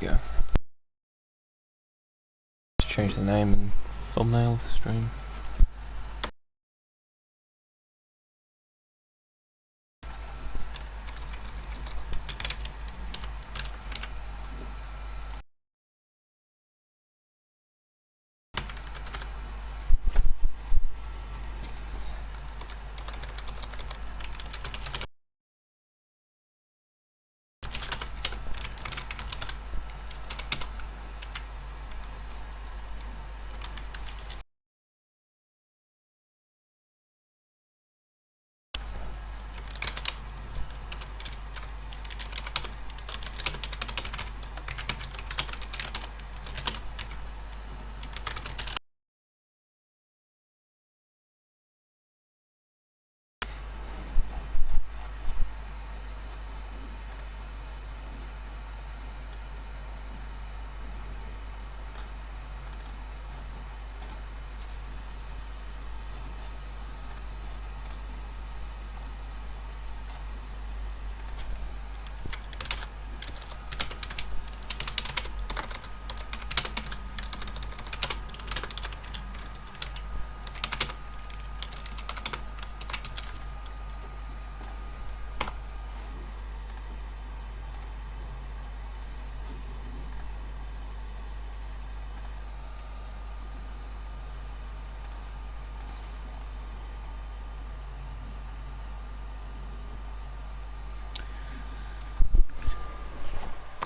we go. Just change the name and thumbnail of the stream.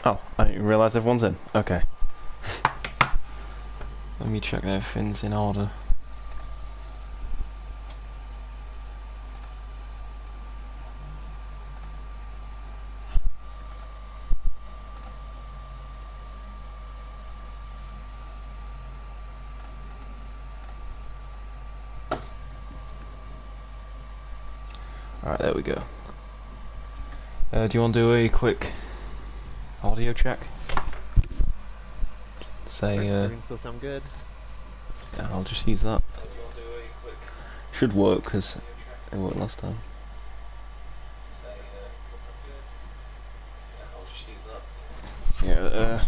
Oh, I didn't realise everyone's in. Okay. Let me check everything's in order. Alright, there we go. Do you want to do a quick audio check? Say, still sound good? Yeah, I'll just use that. Should work, because it worked last time. Yeah,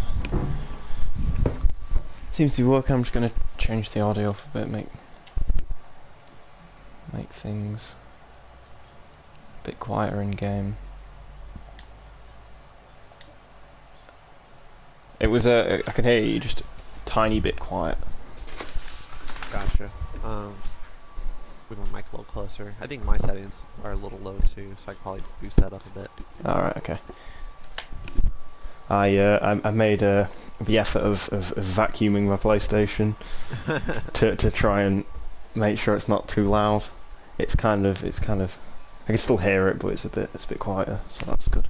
seems to be working. I'm just going to change the audio for a bit, make things a bit quieter in game. It was I can hear you just a tiny bit quiet. Gotcha. We want mic a little closer. I think my settings are a little low too, so I could probably boost that up a bit. Alright, okay. I made the effort of vacuuming my PlayStation to try and make sure it's not too loud. It's kind of I can still hear it, but it's a bit quieter, so that's good.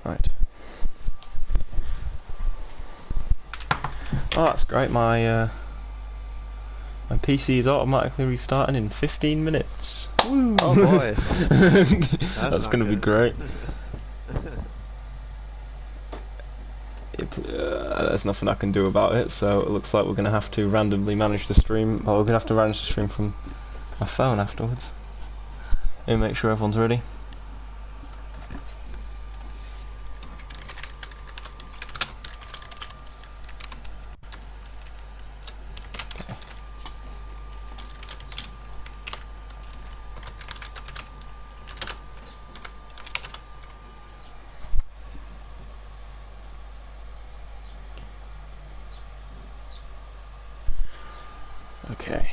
Right. Oh, that's great. My PC is automatically restarting in 15 minutes. Woo! Oh boy. That's going to be great. There's nothing I can do about it, so it looks like we're going to have to randomly manage the stream. Well, we're going to have to manage the stream from my phone afterwards. And make sure everyone's ready. Okay.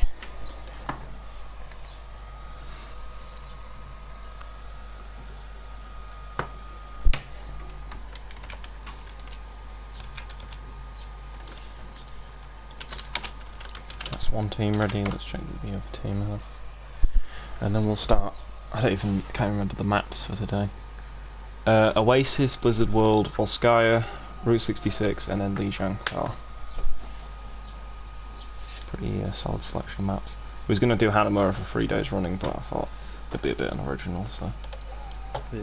That's one team ready. Let's check the other team out. And then we'll start. Can't remember the maps for today. Oasis, Blizzard World, Volskaya, Route 66, and then Lijiang. Oh. Pretty solid selection of maps. We was gonna do Hanamura for 3 days running, but I thought it'd be a bit unoriginal, so. Yeah.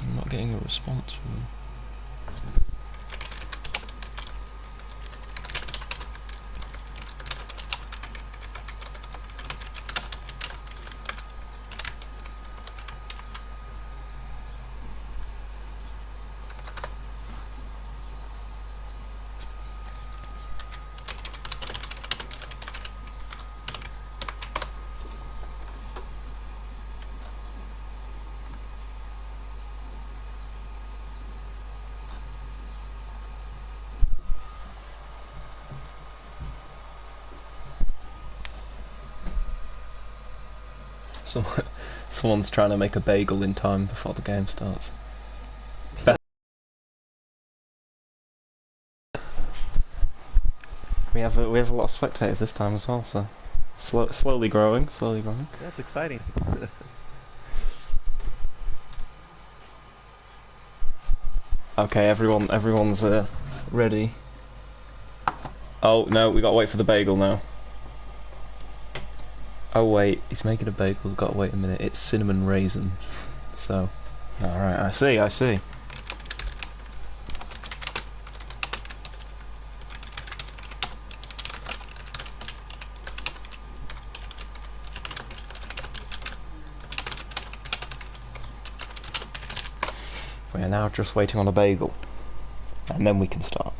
I'm not getting a response from them. Someone's trying to make a bagel in time before the game starts. We have a lot of spectators this time as well, so slowly growing. That's exciting. Okay, everyone's ready. Oh no, we gotta wait for the bagel now. Oh wait, he's making a bagel. We've got to wait a minute. It's cinnamon raisin. So, all right, I see. We are now just waiting on a bagel, and then we can start.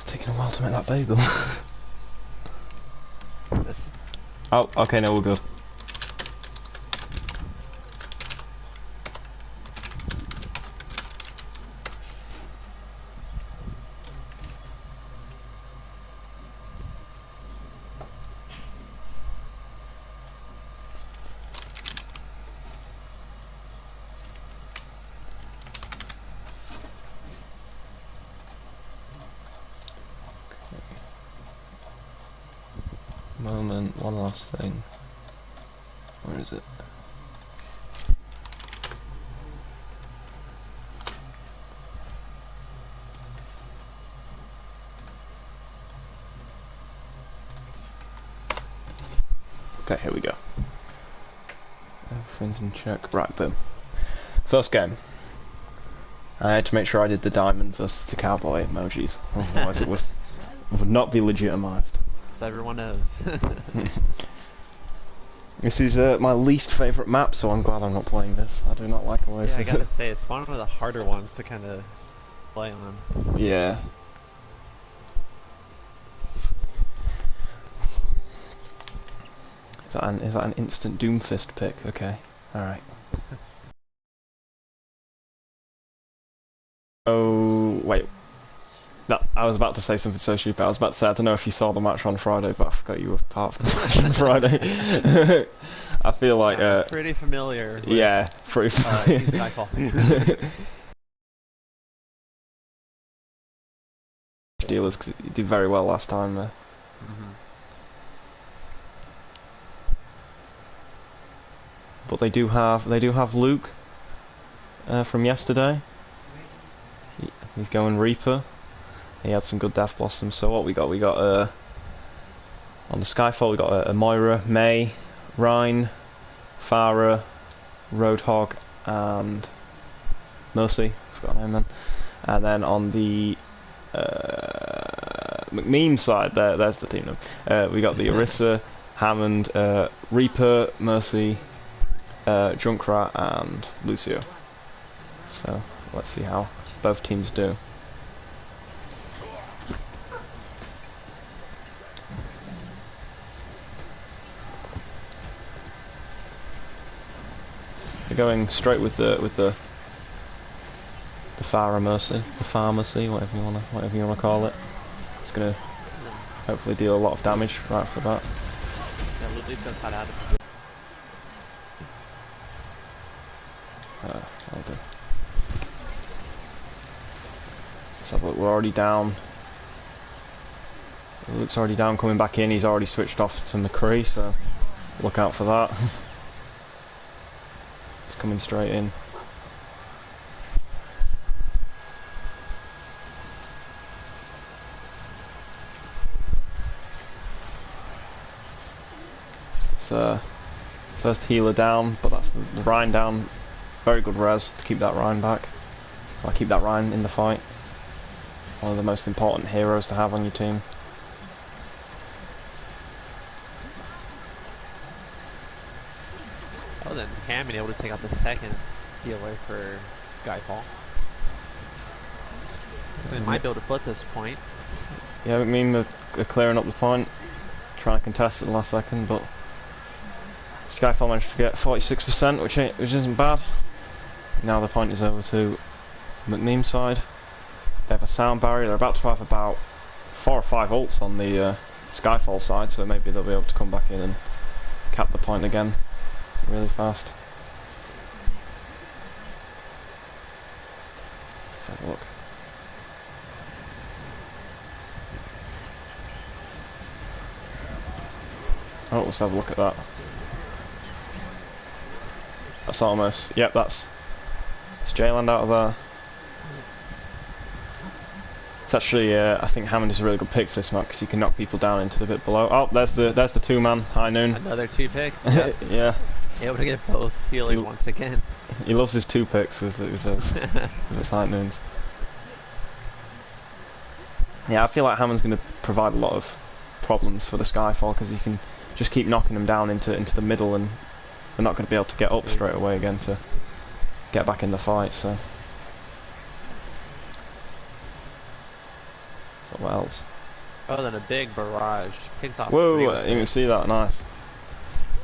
Taking a while to make that bagel. Oh, okay, now we're good. Moment, one last thing. Where is it? Okay, here we go. Everything's in check. Right, boom. First game. I had to make sure I did the diamond versus the cowboy emojis, otherwise would not be legitimised. So everyone knows. This is my least favourite map, so I'm glad I'm not playing this. I do not like Oasis. Yeah, I gotta say, it's one of the harder ones to kind of play on. Yeah. Is that an instant Doomfist pick? Okay. Alright. Oh, wait. I was about to say something so stupid. I was about to say, I don't know if you saw the match on Friday, but I forgot you were part of the match on Friday. I feel like... pretty familiar with, yeah, pretty familiar. Skyfall. Dealers, because you did very well last time. But they do have Luke from yesterday. He's going Reaper. He had some good Death Blossoms. So what we got? We got on the Skyfall we got a Moira, May, Rhine, Farah, Roadhog, and Mercy. Forgot her name then. And then on the McMeme side, there's the team name. We got the Orisa, Hammond, Reaper, Mercy, Junkrat, and Lucio. So let's see how both teams do. They're going straight with the Pharmacy, whatever you wanna call it. It's gonna hopefully deal a lot of damage right off the bat. Yeah, at least that's not out. I'll do. Let's have a look. We're already down. Luke's already down, coming back in. He's already switched off to McCree, so look out for that. He's coming straight in. It's first healer down, but that's the Rhine down. Very good res to keep that Rhine back. I'll keep that Rhine in the fight. One of the most important heroes to have on your team. Oh, then Ham being able to take out the second healer for Skyfall. They might be able to flip this point. Yeah, McMeme are clearing up the point, trying to contest at the last second, but Skyfall managed to get 46%, which isn't bad. Now the point is over to McMeme's side. They have a sound barrier. They're about to have about 4 or 5 ults on the Skyfall side, so maybe they'll be able to come back in and cap the point again really fast. Let's have a look. Oh, let's have a look at that. That's almost, yep, it's J-Land out of there. It's actually, I think Hammond is a really good pick for this map because you can knock people down into the bit below. Oh, there's the 2-man, High Noon. Another 2-pick. Yep. Yeah. Able to get both healing once again. He loves his 2 picks with those, those High Noons. Yeah, I feel like Hammond's going to provide a lot of problems for the Skyfall because you can just keep knocking them down into the middle, and they're not going to be able to get up straight away again to get back in the fight. So what else? Oh, then a big barrage picks off. Whoa! You can see that. Nice.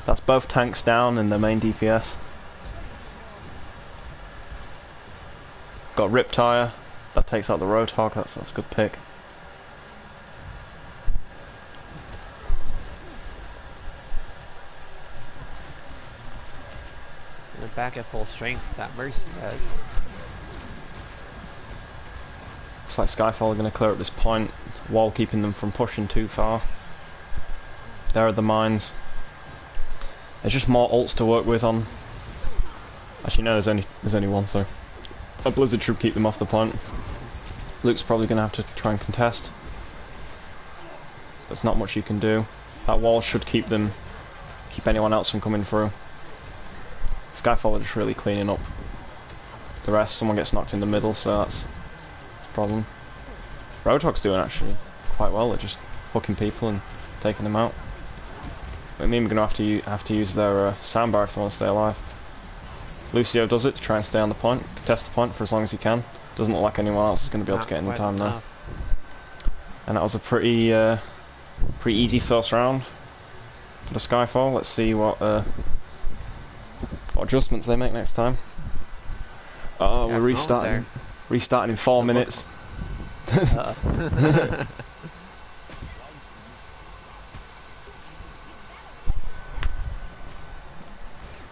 That's both tanks down in the main DPS. Got Riptire. That takes out the Roadhog. That's a good pick. And back at full strength, that Mercy has. Looks like Skyfall are going to clear up this point, wall keeping them from pushing too far. There are the mines. There's just more ults to work with on. Actually, no, there's only one, so a Blizzard should keep them off the point. Luke's probably going to have to try and contest. There's not much you can do. That wall should keep anyone else from coming through. Skyfall are just really cleaning up the rest. Someone gets knocked in the middle, so that's a problem. Roadhog's doing actually quite well. They're just hooking people and taking them out. But I mean, we're going to have to use their soundbar if they want to stay alive. Lucio does it to try and stay on the point, contest the point for as long as he can. Doesn't look like anyone else is going to be able to get in the time now. And that was a pretty easy first round for the Skyfall. Let's see what adjustments they make next time. Oh, we're restarting. Restarting in 4 minutes.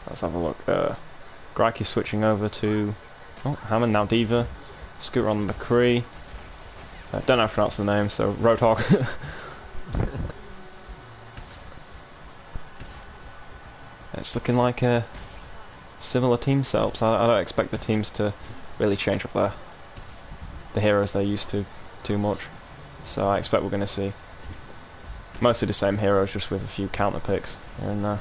Let's have a look. Grike is switching over to Hammond, now Diva. Scooter on McCree. Don't know how to pronounce the name, so Roadhog. It's looking like a similar team setups. I don't expect the teams to really change up the heroes they're used to too much. So I expect we're going to see mostly the same heroes, just with a few counter picks here and there.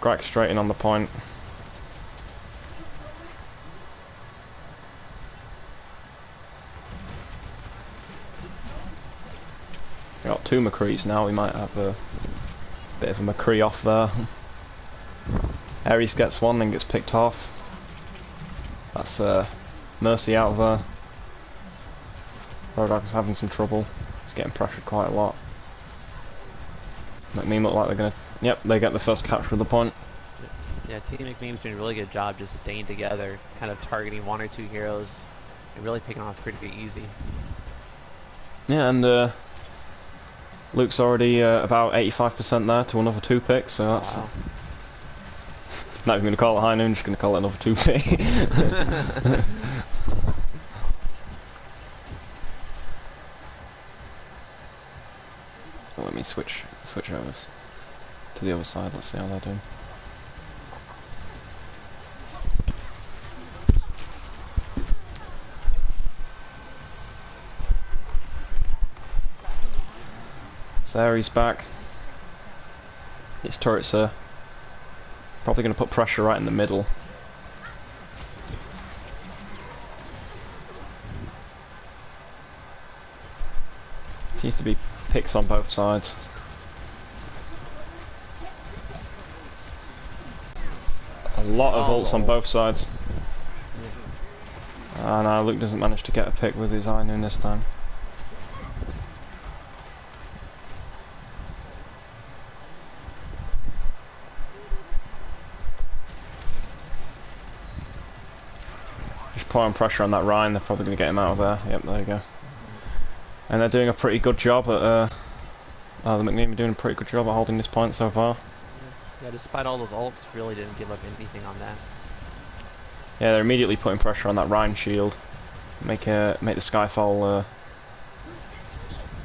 Grike straight in on the point. Got 2 McCrees now. We might have a bit of a McCree off there. Ares gets one, then gets picked off. That's Mercy out of there. Roadhog is having some trouble. He's getting pressured quite a lot. McMeme look like they're gonna... Yep, they get the first capture of the point. Yeah, Team McMeme's doing a really good job just staying together, kind of targeting 1 or 2 heroes, and really picking off pretty easy. Yeah, and Luke's already about 85% there to another 2 picks, so that's... Wow. Not even going to call it high noon, just going to call it another 2 pick. Let me switch over to the other side, let's see how they're doing. So Ares back. His turrets are probably going to put pressure right in the middle. Seems to be picks on both sides. A lot of ults on both sides. Ah, no, Luke doesn't manage to get a pick with his High Noon this time. Just pouring pressure on that Rhine, they're probably going to get him out of there. Yep, there you go. And they're doing a pretty good job at, the McMeme are doing a pretty good job at holding this point so far. Yeah, despite all those ults, really didn't give up anything on that. Yeah, they're immediately putting pressure on that Rhine shield. Make the Skyfall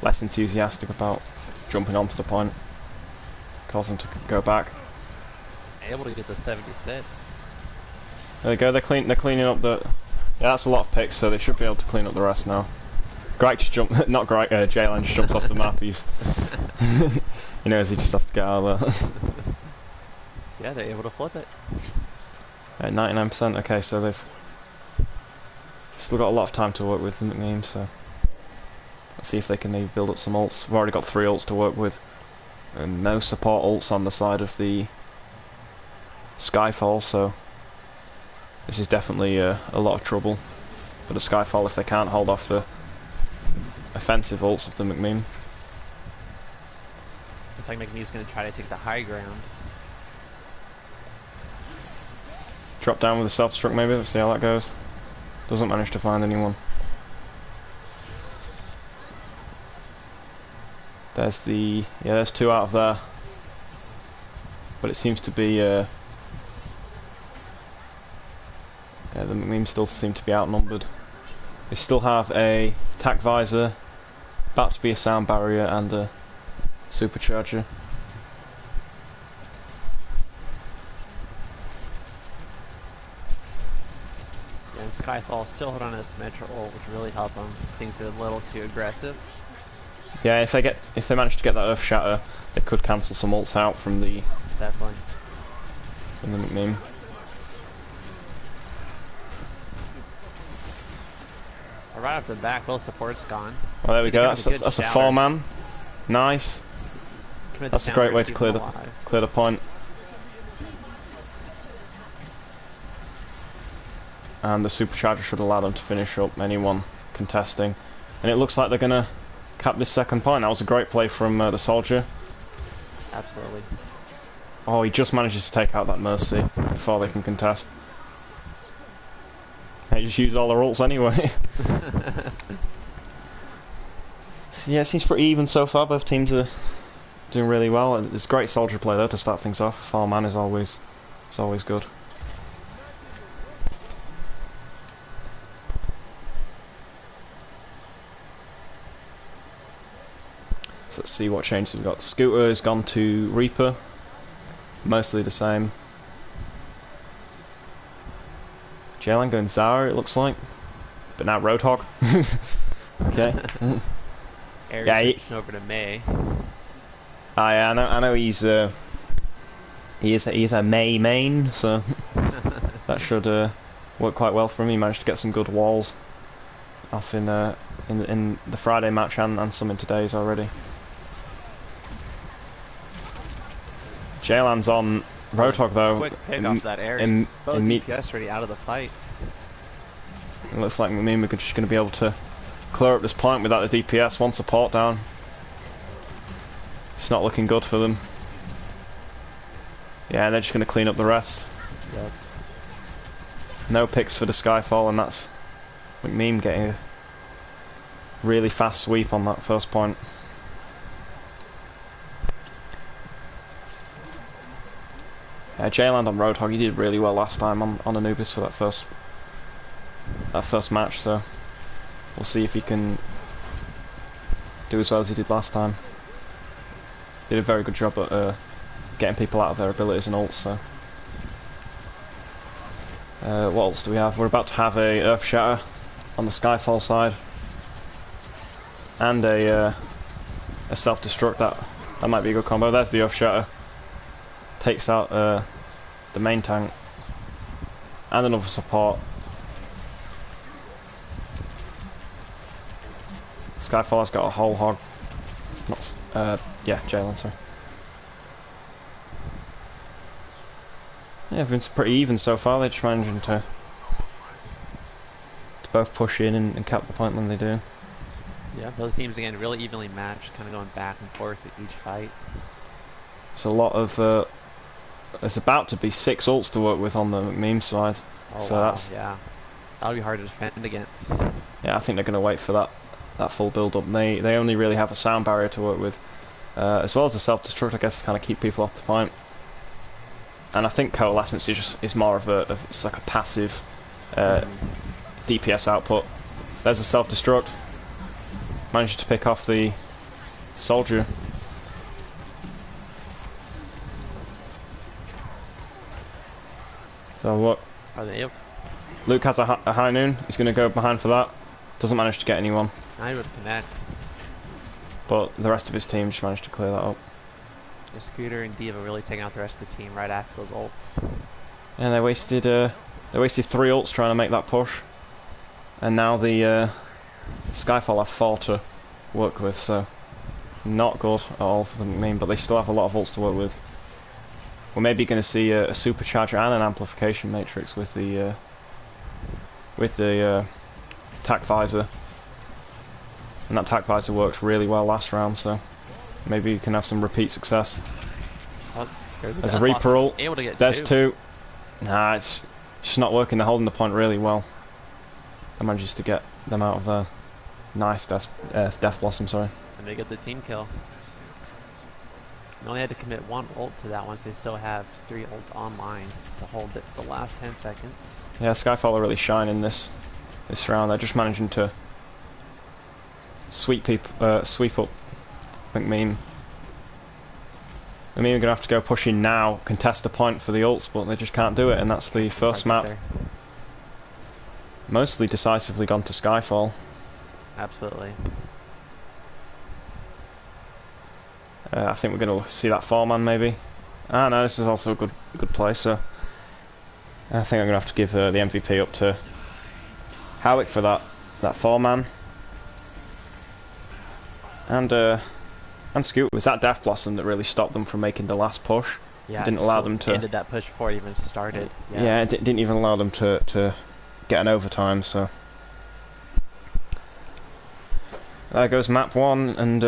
less enthusiastic about jumping onto the point. Cause them to go back. Able to get the 76. There they go, they're cleaning up the... Yeah, that's a lot of picks, so they should be able to clean up the rest now. Greg just jumped, not Greg, Jalen just jumps off the map. He's, he knows he just has to get out of there. Yeah, they're able to flip it. At 99%, okay, so they've still got a lot of time to work with, the McMeme, so let's see if they can maybe build up some ults. We've already got 3 ults to work with, and no support ults on the side of the Skyfall, so this is definitely a lot of trouble for the Skyfall if they can't hold off the offensive ults of the McMeme. Looks like McMeme's going to try to take the high ground. Drop down with a self-destruct maybe, let's see how that goes. Doesn't manage to find anyone. There's the... yeah, there's 2 out of there. But it seems to be... yeah, the McMeme still seem to be outnumbered. They still have a tac visor, about to be a sound barrier, and a supercharger. Yeah, and Skyfall still hit on a Symmetra ult, which really helped them. Things are a little too aggressive. Yeah, if they manage to get that Earth Shatter, they could cancel some ults out from the Definitely. McMeme. Right off the back, both support's gone. Well, there we go. That's a 4-man. Nice. That's a great way to clear the point. And the supercharger should allow them to finish up anyone contesting. And it looks like they're gonna cap this second point. That was a great play from the soldier. Absolutely. Oh, he just manages to take out that Mercy before they can contest. They just use all their ults anyway. So yeah, it seems pretty even so far. Both teams are doing really well. It's great soldier play though to start things off. 4-man is always good. So let's see what changes we've got. Scooter has gone to Reaper. Mostly the same. Jalen going Zara, it looks like. But now Roadhog. Okay. Ares yeah, switching over to May. Yeah, I know he is a May main, so that should work quite well for him. He managed to get some good walls off in the Friday match and some in today's already. Jaylan's on Roadhog though. Quick pick off that area. Both DPS already out of the fight. It looks like McMeme are just going to be able to clear up this point without the DPS. One support down. It's not looking good for them. Yeah, they're just going to clean up the rest. Yep. No picks for the Skyfall, and that's McMeme getting a really fast sweep on that first point. Jayland on Roadhog, he did really well last time on Anubis for that first match, so we'll see if he can do as well as he did last time. Did a very good job at getting people out of their abilities and ults, so. What else do we have? We're about to have a Earth Shatter on the Skyfall side. And a self-destruct, that might be a good combo. There's the Earth Shatter. Takes out the main tank. And another support. Skyfall has got a whole hog. Not, yeah, Jaylen, sorry. Yeah, everyone's pretty even so far. They're just managing to both push in and cap the point when they do. Yeah, both teams again really evenly matched, kind of going back and forth at each fight. It's a lot of. There's about to be 6 ults to work with on the McMeme side. Oh, so wow, that's yeah, that'll be hard to defend against. Yeah, I think they're going to wait for that full build up. They only really have a sound barrier to work with, as well as a self-destruct, I guess, to kind of keep people off the point. And I think Coalescence is more of it's like a passive DPS output. There's a self-destruct. Managed to pick off the soldier. So look, Luke has a high noon. He's going to go behind for that. Doesn't manage to get anyone. I would connect. But the rest of his team just managed to clear that up. The Scooter and Diva really taking out the rest of the team right after those ults. And they wasted 3 ults trying to make that push. And now the Skyfall have 4 to work with, so not good at all for the McMeme, but they still have a lot of ults to work with. We're maybe going to see a supercharger and an amplification matrix with the tac visor, and that tac visor worked really well last round, so maybe you can have some repeat success. Oh, there's a Reaper ult. Able to get there's 2. Nah, it's just not working. They're holding the point really well. They manages to get them out of there. Nice, Death Blossom, sorry. And they get the team kill. They only had to commit 1 ult to that one, so they still have 3 ults online to hold it for the last 10 seconds. Yeah, Skyfall are really shining this round. They're just managing to sweep up McMeme. McMeme are going to have to go push in now, contest a point for the ults, but they just can't do it, and that's the first map. Mostly decisively gone to Skyfall. Absolutely. I think we're going to see that 4-man maybe. Ah no, this is also a good play, so I think I'm going to have to give the MVP up to Howick for that 4-man. And Scoot. It was that Death Blossom that really stopped them from making the last push. Yeah, it didn't allow them to ended that push before it even started. Yeah, it didn't even allow them to get an overtime, so there goes map 1, and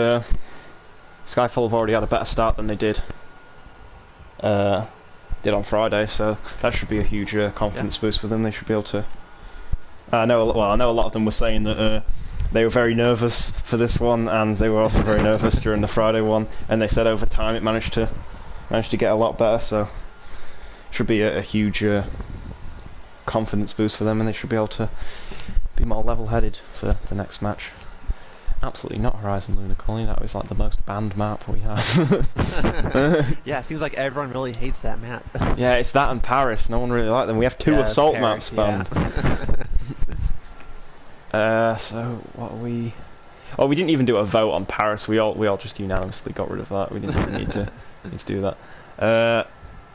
Skyfall have already had a better start than they did on Friday, so that should be a huge confidence boost for them. They should be able to. I know a lot of them were saying that they were very nervous for this one, and they were also very nervous during the Friday one. And they said over time it managed to get a lot better, so should be a huge confidence boost for them, and they should be able to be more level-headed for the next match. Absolutely not Horizon Lunar Colony. That was like the most banned map we have. Yeah, it seems like everyone really hates that map. Yeah, it's that and Paris. No one really liked them. We have 2 assault maps banned. So what are we? Oh, we didn't even do a vote on Paris. We all just unanimously got rid of that. We didn't even need to do that.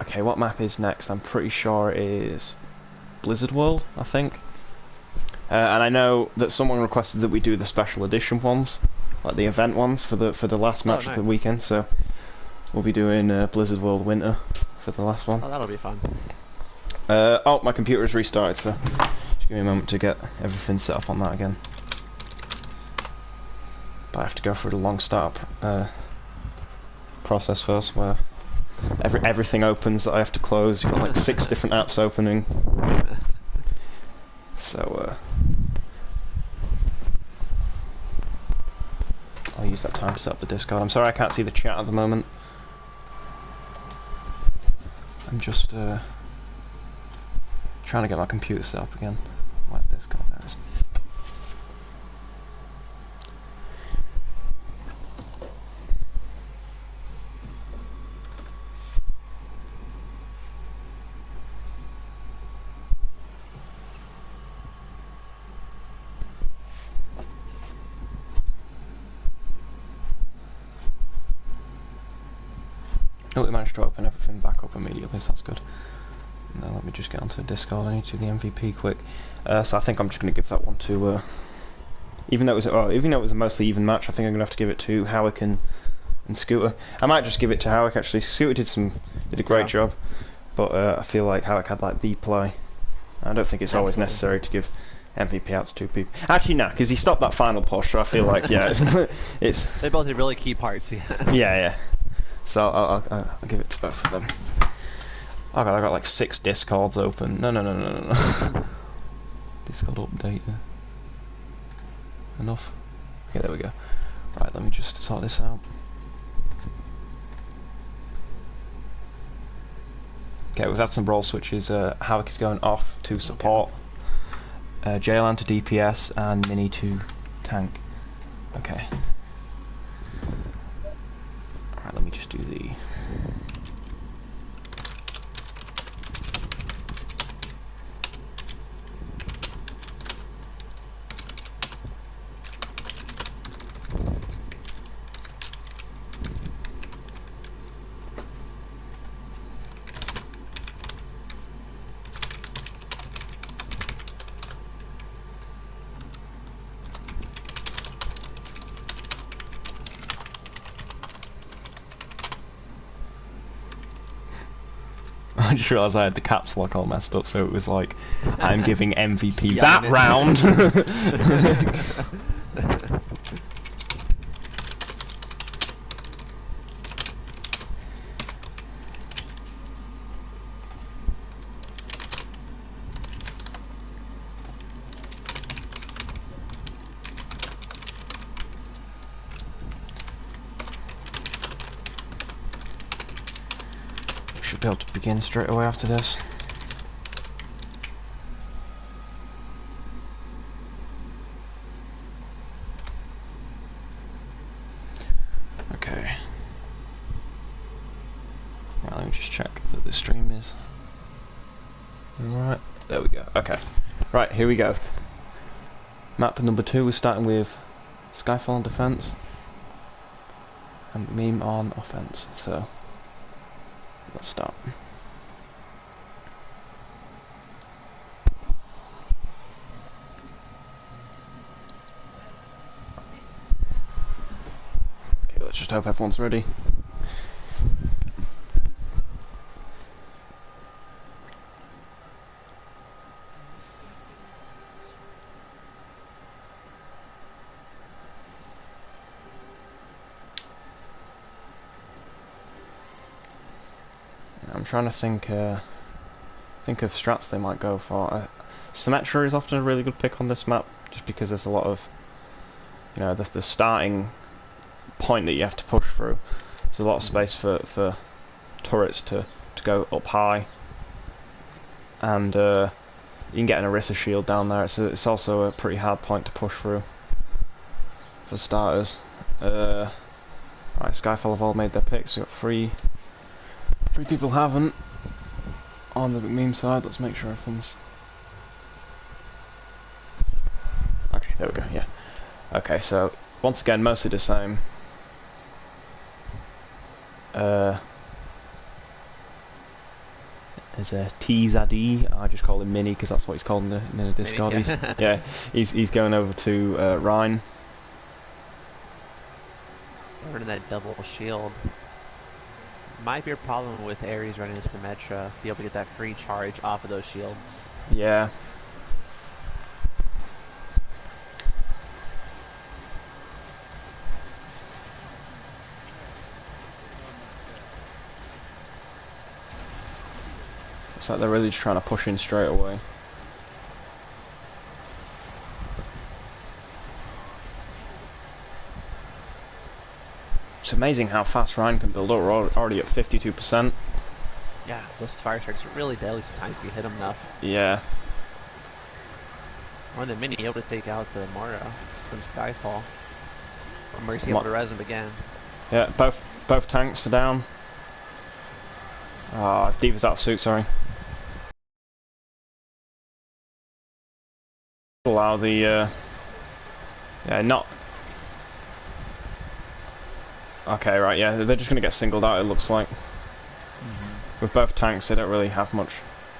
Okay, what map is next? I'm pretty sure it is Blizzard World, I think. And I know that someone requested that we do the special edition ones, like the event ones for the last match of the weekend. So we'll be doing Blizzard World Winter for the last one. Oh, that'll be fun. Oh, my computer is restarted, so just give me a moment to get everything set up on that again. But I have to go through the long startup process first, where everything opens that I have to close. You've got like 6 different apps opening. So I'll use that time to set up the Discord. I'm sorry I can't see the chat at the moment. I'm just trying to get my computer set up again. Where's Discord? There it is. Oh, we managed to open everything back up immediately, so that's good. Now let me just get onto Discord. I need to do the MVP quick. So I think I'm just going to give that one to... even though it was a mostly even match, I think I'm going to have to give it to Howick and Scooter. I might just give it to Howick, actually. Scooter did a great job, but I feel like Howick had like the play. I don't think it's always necessary to give MVP out to 2 people. Actually, nah, because he stopped that final push, so I feel like, yeah, it's... They both did really key parts, yeah. Yeah. So I'll give it to both of them. Oh god, I got like 6 Discords open. No. Discord update. Enough. Okay, there we go. Right, let me just sort this out. Okay, we've had some role switches. Howick is going off to support. Jaylan to DPS and Mini to tank. Okay. Alright, let me just do the... I just realised I had the caps lock all messed up, so it was like, I'm giving MVP that round! Should be able to begin straight away after this. Okay. Right, let me just check that the stream is right. There we go. Okay. Right, here we go. Map number 2, we're starting with Skyfall on defense and McMeme on offense. So let's start. Okay, let's just hope everyone's ready. I'm trying to think of strats they might go for. Symmetra is often a really good pick on this map, just because there's a lot of, you know, the starting point that you have to push through. There's a lot of space for turrets to go up high, and you can get an Orisa shield down there. It's also a pretty hard point to push through for starters. Right, Skyfall have all made their picks. We've got 3 people haven't on the McMeme side. Let's make sure everything's... Okay, there we go, yeah. Okay, so once again, mostly the same. There's a T-Zaddy. I just call him Mini because that's what he's called in the Discord. Yeah. He's going over to Rhine. Running that double shield. Might be a problem with Ares running into Symmetra, be able to get that free charge off of those shields. Yeah. It's like they're really just trying to push in straight away. It's amazing how fast Ryan can build up. We're already at 52%. Yeah, those fire strikes are really deadly sometimes if you hit them enough. Yeah. On the mini, able to take out the Mara from Skyfall. Or Mercy able to res him again. Yeah, both tanks are down. Ah, Diva's out of suit, sorry. Allow the, yeah, not... Okay, right, yeah, they're just going to get singled out, it looks like. With both tanks, they don't really have much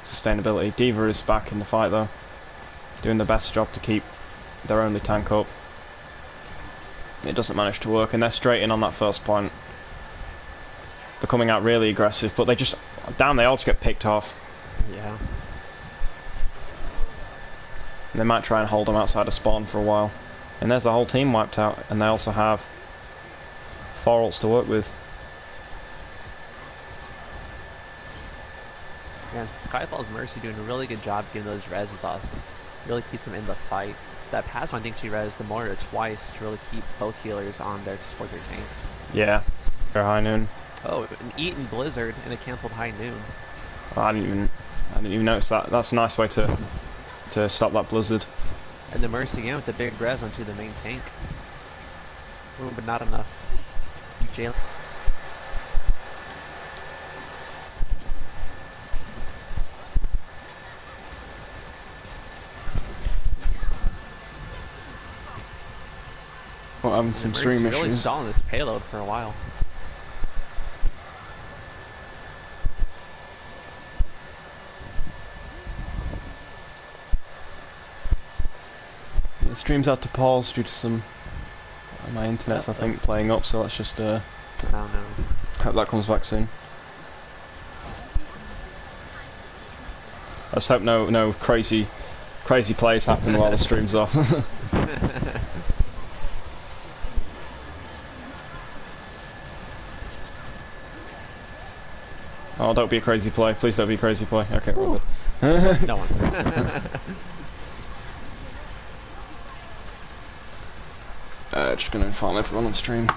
sustainability. Diva is back in the fight, though. Doing the best job to keep their only tank up. It doesn't manage to work, and they're straight in on that first point. They're coming out really aggressive, but they just... Damn, they all just get picked off. Yeah. And they might try and hold them outside of spawn for a while. And there's the whole team wiped out, and they also have 4 ults to work with. Yeah, Skyfall's Mercy doing a really good job getting those reses us. Really keeps them in the fight. That past one, I think she resed the Moira twice to really keep both healers on there to support their tanks. Yeah. High noon. Oh, an Eaton Blizzard and a cancelled high noon. I didn't even notice that. That's a nice way to stop that blizzard. And the Mercy again with the big res onto the main tank. Ooh, but not enough. Jalen. Well, having some stream issues. Really stalling this payload for a while. The stream's had to pause due to some my internet's I think playing up, so let's just oh no. Hope that comes back soon. Let's hope no crazy plays happen while the stream's off. Oh, don't be a crazy play. Please don't be a crazy play. Okay, we're good. No one. Just gonna inform everyone on stream.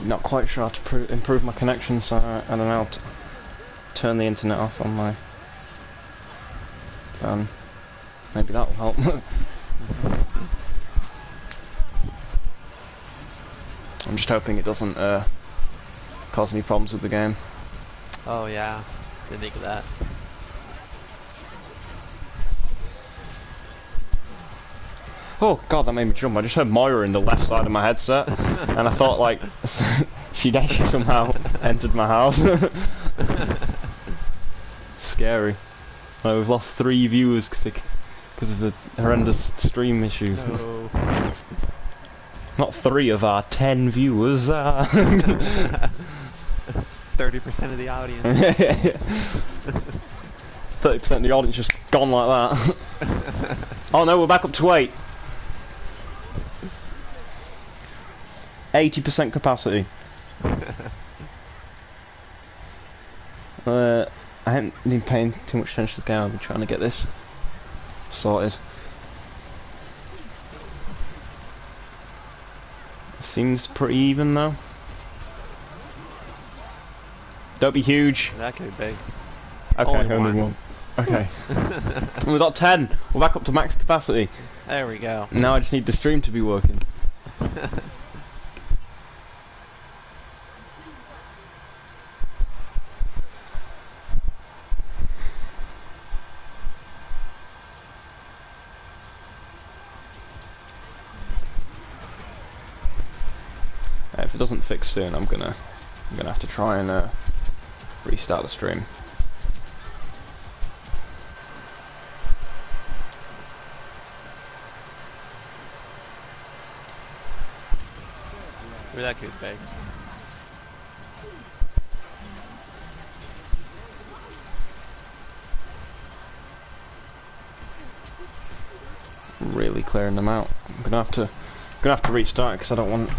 Not quite sure how to improve my connection, so I don't know how to turn the internet off on my phone. Maybe that will help. I'm just hoping it doesn't cause any problems with the game. Oh yeah, didn't think of that. Oh god, that made me jump. I just heard Moira in the left side of my headset, and I thought like she'd actually somehow entered my house. Scary. Like, we've lost 3 viewers because of the horrendous stream issues. No. Not 3 of our 10 viewers. 30% of the audience. 30% of the audience just gone like that. Oh no, we're back up to 8. 80% capacity. I haven't been paying too much attention to the game. I've been trying to get this sorted. Seems pretty even though. Don't be huge. That could be big. Okay, only one. Okay. We got 10. We're back up to max capacity. There we go. Now I just need the stream to be working. if it doesn't fix soon, I'm gonna have to try and restart the stream. Where that goes back. Really clearing them out. I'm gonna have to restart because I don't want